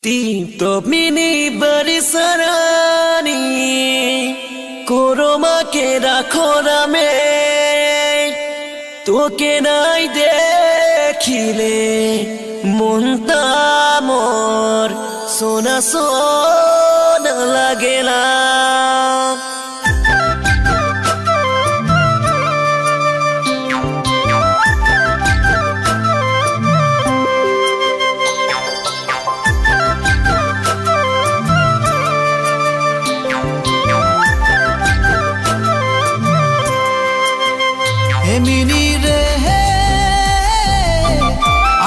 Tito mini barisarani koroma kera khorame toke nai dekhile monta mor sona sona lagela Mini re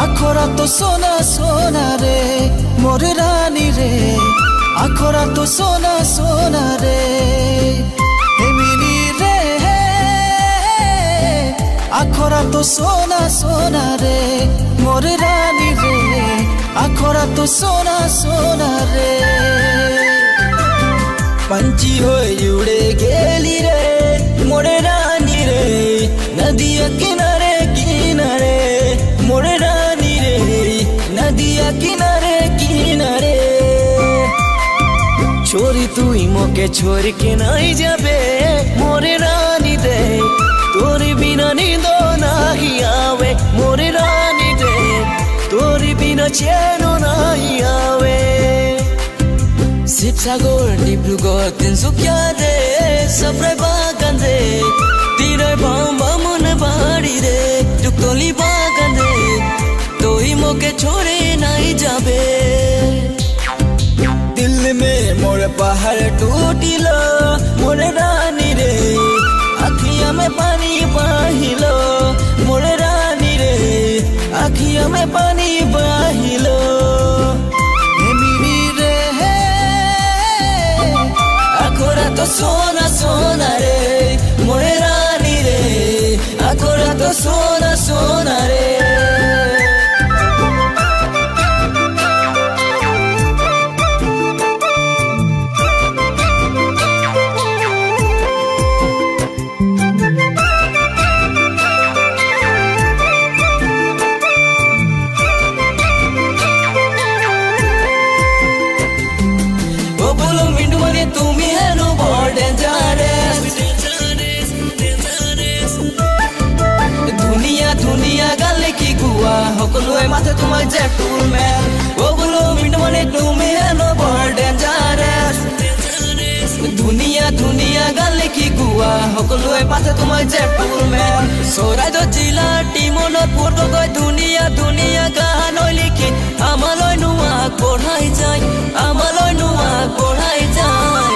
akhora to sona sona re mor rani re akhora to sona sona re mini re akhora to sona sona re mor rani re akhora to sona sona re panchi hoye ude geli re mor rani re नदिया किनारे किनारे मोरे रानी रे नदिया किनारे किनारे छोरी तुई मोके छोड़ के नहीं जाबे मोरे रानी दे तोरी बिना नींदो नहीं आवे मोरे रानी दे तोरी बिना चैनो नहीं आवे शिवसागर डिब्रुगढ़ तिनसुकिया दे सप्रे बागान दे तीरे बामुन बाड़ी रे जुगतली बागान रे तोही मोके छोड़े नहीं जाबे दिल में मोर पहाड़ टूटिलो मोरे रानी रे आँखिया में पानी बहिलो मोरे रानी रे आँखिया में पानी बहिलो मिनी रे आखोरा तो सोना सोना रे मोरे रानी रे आखोरा तो सोना सोना रे ओ बोलो मिंटू मने तुम्ही है नो बहुत डेंजरस दुनिया गाले की गुआ हकलुए माथे तुम्हारे जैतून में ओ बोलो मिंटू मने तुम्ही है नो बहुत डेंजरस दुनिया गाले की गुआ हकलुए माथे तुम्हारे जैतून में सोराय दो जिला टीमों पुरतो कोई दुनिया गानों लिखी आमालोय नुआ कोढ़ाई जाए आमालोय नुआ कोढ़ाई जाए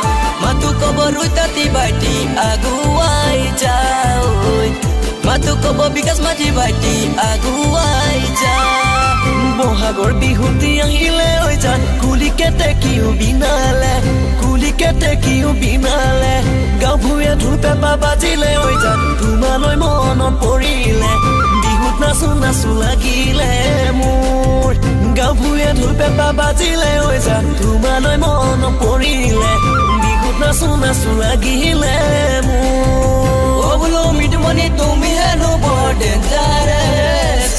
मातु को बरुता ती बाटी आगुआई जाओ मातु को बिकास माटी बाटी आगुआई जा बहागर बिहुती আহিলে ওই যান কুলি কেটে কিউ বিনালে গাঁও ভুঁয়ে ঢোল পেঁপা বাজিলে ওই যান তোমালৈ মনত পৰিলে বিহুত নাচো লাগিলে মোৰ গাঁও ভুঁয়ে ঢোল পেঁপা বাজিলে ওই যান তোমালৈ মনত পৰিলে বিহুত নাচো লাগিলে মোৰ ও বোলো মিটু মনি তুমি হেনো বৰ ডেঞ্জাৰাছ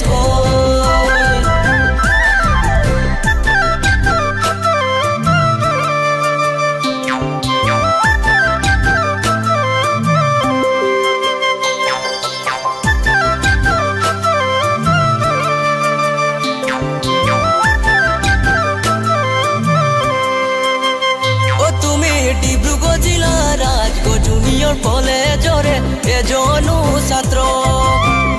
ডিব্ৰুগড় জিলা ৰাজগড় জুনিয়ৰ কলেজৰে এজনো ছাত্ৰ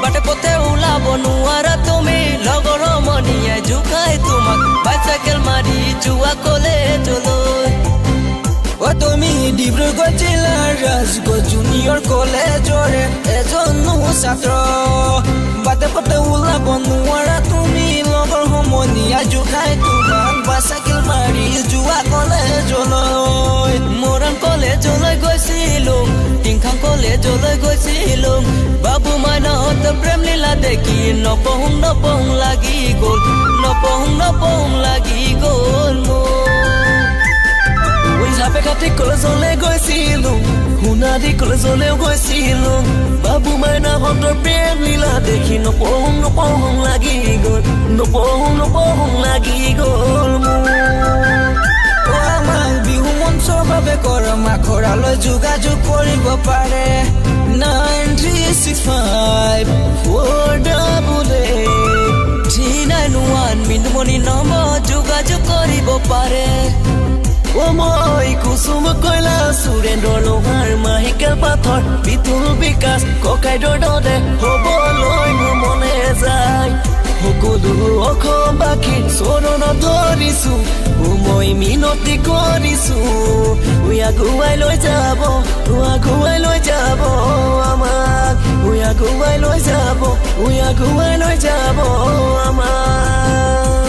বাটে পথে ওলাব নোৱাৰা তুমি লগৰ মনিয়াই জোকাই তোমাক বাইচাইকেল মাৰি যোৱা কলেজলৈ ও তুমি ডিব্ৰুগড় জিলাৰ ৰাজগড় জুনিয়ৰ কলেজৰে এজনো ছাত্ৰ বাটে পথে ওলাব নোৱাৰা তুমি লগৰ সমনীয়াই জোকাই তোমাক বাইচাইকেল মাৰি যোৱা কলেজলৈ মোৰন কলেজলৈ গৈছিলো টিংখাং কলেজলৈ গৈছিলো বাবু মাইনাহঁত প্ৰেম লীলা দেখি নপঢ়ো লাগি গ'ল নপঢ়ো লাগি গ'ল মোৰ ঝাপে কাটি কল কলেজলে গৈছিলোঁ সোণাৰী কলেজলে গৈছিলোঁ বাবু মাইনাহঁতৰ প্ৰেম লীলা দেখি নপঢ়ো লাগি গ'ল নপঢ়ো লাগি গ'ল আমাক বিহু মঞ্চৰ বাবে কৰম আখৰালৈ যোগাযোগ কৰিব পাৰে 9365 488 391 মিনুমণি নম্বৰ যোগাযোগ কৰিব পাৰে মই কুসুম কয়লা সুৰেন্দ্ৰ লোহাৰ মাহিকেল পাথৰ বিতুল বিকাশ ককাইদেউৰ দৰে হ'বলৈ মোৰ মনে যায় সকলো অসমবাসী চৰণত ধৰিছো মই মিনতি কৰিছো আগুৱাই লৈ যাব আমাক আগুৱাই লৈ যাব আমাক